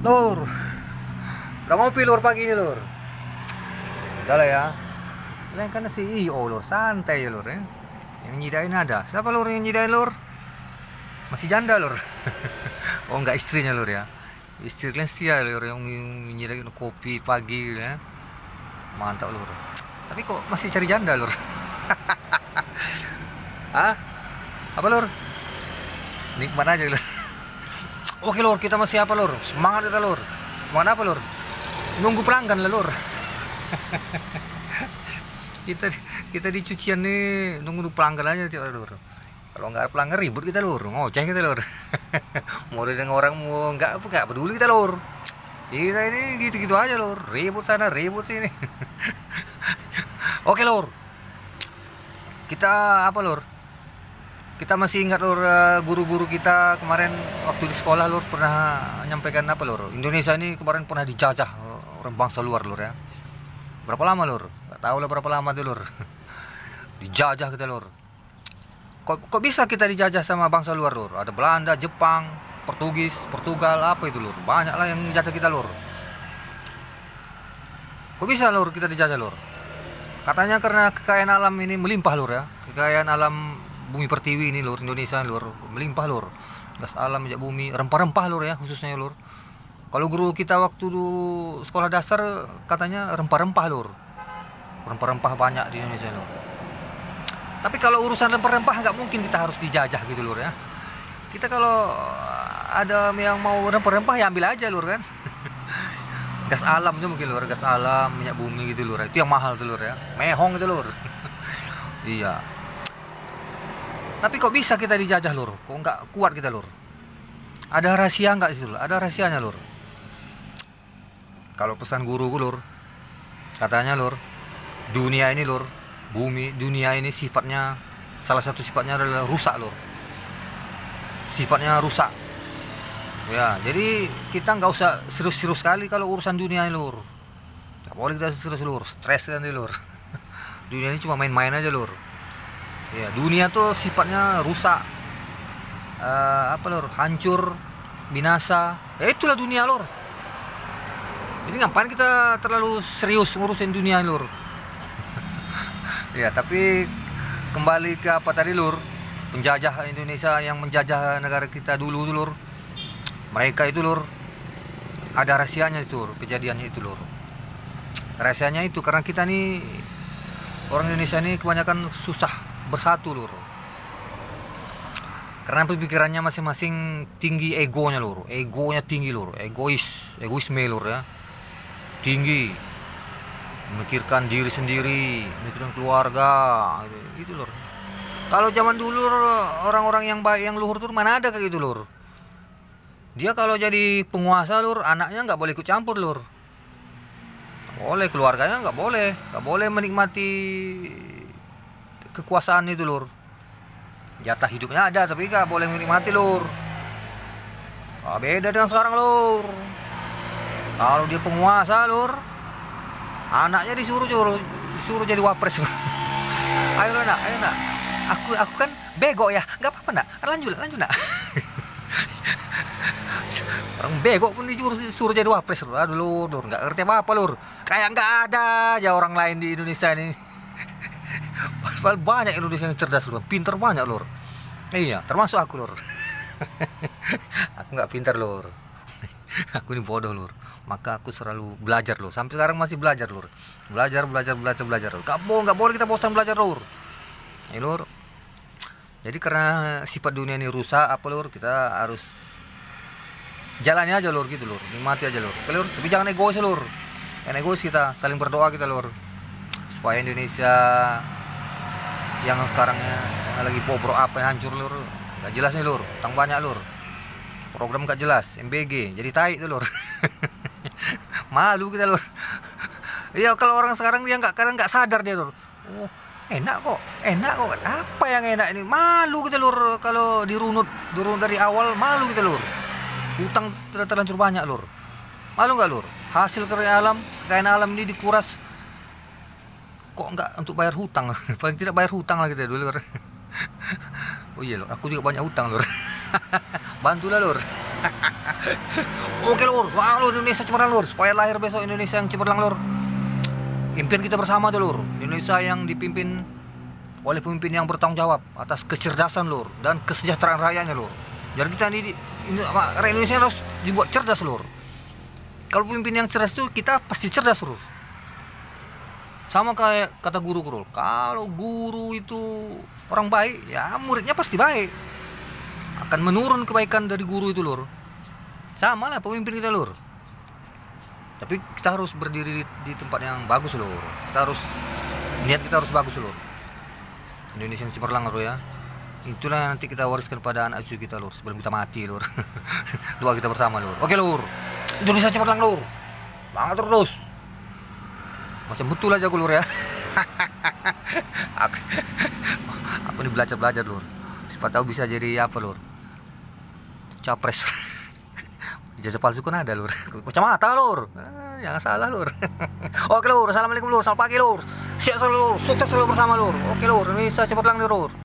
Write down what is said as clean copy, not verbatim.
Lur, udah ngopi lur pagi ini lur. Udah lah ya. Lain kan CEO lur, santai ya lur ya. Yang nyidain ada. Siapa lur yang nyidain lur? Masih janda lur. Oh enggak, istrinya lur ya. Istri kalian setia lur yang nyidain kopi pagi ya. Mantap lur. Tapi kok masih cari janda lur? Hah? Apa lur? Nikmat aja lur. Oke lur, kita masih apa lur? Semangat kita lur. Semangat apa lur? Nunggu pelanggan lah lur. kita kita di cucian nih nunggu pelanggan aja tiap hari lur. Kalau nggak ada pelanggan ribut kita lur, ngoceh kita lur. Mau dengan orang mau nggak peduli kita lur. Kita ini gitu-gitu aja lur, ribut sana ribut sini. Oke lur, kita apa lur? Kita masih ingat lur, guru-guru kita kemarin waktu di sekolah lur pernah nyampaikan apa lur? Indonesia ini kemarin pernah dijajah orang bangsa luar lur ya. Berapa lama lur? Gak tahu lah berapa lama tuh lur. Dijajah kita lur. Kok bisa kita dijajah sama bangsa luar lur? Ada Belanda, Jepang, Portugis, Portugal, apa itu lur? Banyak lah yang dijajah kita lur. Kok bisa lur kita dijajah lur? Katanya karena kekayaan alam ini melimpah lur ya. Kekayaan alam bumi pertiwi ini lur, Indonesia lur, melimpah lur. Gas alam, minyak bumi, rempah-rempah lur ya khususnya lur. Kalau guru kita waktu sekolah dasar katanya rempah-rempah lur. Rempah-rempah banyak di Indonesia lur. Tapi kalau urusan rempah-rempah nggak mungkin kita harus dijajah gitu lur ya. Kita kalau ada yang mau rempah-rempah ya ambil aja lur kan. Gas alam tuh mungkin lur, gas alam, minyak bumi gitu lur. Itu yang mahal tuh lur ya. Mehong itu lur. Iya. Tapi kok bisa kita dijajah lur? Kok nggak kuat kita lur? Ada rahasia nggak sih lur? Ada rahasianya lur. Kalau pesan guru lur, katanya lur, dunia ini lur, bumi dunia ini sifatnya, salah satu sifatnya adalah rusak lur. Sifatnya rusak. Ya, jadi kita nggak usah serius-serius sekali kalau urusan dunia ini lur. Nggak boleh kita serius lur, stres nanti lur. Dunia ini cuma main-main aja lur. Ya, dunia tuh sifatnya rusak, apa lur, hancur, binasa. Ya itulah dunia lur. Jadi ngapain kita terlalu serius ngurusin dunia lur? Ya, tapi kembali ke apa tadi lur? Penjajah Indonesia yang menjajah negara kita dulu tuh lur. Mereka itu lur, ada rahasianya itu lur, kejadiannya itu lur. Rahasianya itu karena kita nih orang Indonesia ini kebanyakan susah bersatu lur, karena pemikirannya masing-masing tinggi, egonya lur, egonya tinggi lur, egoisme lur ya, tinggi, memikirkan diri sendiri, memikirkan keluarga gitu lur. Kalau zaman dulu orang-orang yang baik, yang luhur tuh mana ada kayak gitu lur. Dia kalau jadi penguasa lur, anaknya nggak boleh ikut campur lur, boleh, keluarganya nggak boleh menikmati kekuasaan itu lur. Jatah hidupnya ada tapi nggak boleh menikmati lur. Beda dengan sekarang lur. Kalau dia penguasa lur, anaknya disuruh jadi wapres lur. Ayo nak, aku kan bego ya, nggak apa-apa nak, lanjut nak. Orang bego pun disuruh jadi wapres lur. Aduh lur, nggak ngerti apa lur. Kayak nggak ada aja orang lain di Indonesia ini. Padahal banyak Indonesia yang cerdas lur, pintar banyak lur. Iya, termasuk aku lur. Aku nggak pintar lur. Aku ini bodoh lur. Maka aku selalu belajar lur. Sampai sekarang masih belajar lur. Belajar lur. Nggak boleh kita bosan belajar lur. Ya lur. Jadi karena sifat dunia ini rusak apa lur, kita harus jalannya aja lur gitu lur. Nikmati aja lur. Lur, tapi jangan egois lur. Jangan egois, kita saling berdoa kita lur. Supaya Indonesia yang sekarangnya yang lagi bobrok apa yang hancur lur, nggak jelas nih lur, utang banyak lur, program nggak jelas, MBG jadi tai tuh lur. Malu kita lur. Iya, kalau orang sekarang dia kadang nggak sadar dia lur. Oh, enak kok apa yang enak ini, malu kita lur. Kalau dirunut dari awal malu kita lur. Utang terlanjur banyak lur, malu nggak lur? Hasil kekayaan alam ini dikuras, kok enggak untuk bayar hutang. Paling tidak bayar hutang lah kita dulu lur. Oh iya lur, aku juga banyak hutang lur. Bantulah lur. Oke lur, wah lur, Indonesia cemerlang lur, supaya lahir besok Indonesia yang cemerlang lur. Impian kita bersama tuh lur, Indonesia yang dipimpin oleh pemimpin yang bertanggung jawab atas kecerdasan lur dan kesejahteraan rakyatnya lur. Jadi kita rakyat Indonesia harus dibuat cerdas lur. Kalau pemimpin yang cerdas itu kita pasti cerdas lur. Sama kayak kata guru lur, kalau guru itu orang baik, ya muridnya pasti baik. Akan menurun kebaikan dari guru itu lur. Sama lah pemimpin kita lur. Tapi kita harus berdiri di tempat yang bagus lur. Niat kita harus bagus lur. Indonesia yang cemerlang lur ya. Itulah yang nanti kita wariskan pada anak cucu kita lur sebelum kita mati lur. Doa kita bersama lur. Oke lur. Indonesia cemerlang lur. Banget terus. Macam betul aja lur ya. aku ini belajar lur. Siapa tahu bisa jadi apa lur? Capres. Ijazah palsu kan ada lur. Kacamata lur. Jangan salah lur. Oke lur, assalamualaikum lur, selamat pagi lur. Siap selalu lur, sukses selalu bersama lur. Oke lur, Indonesia cepat lang lur.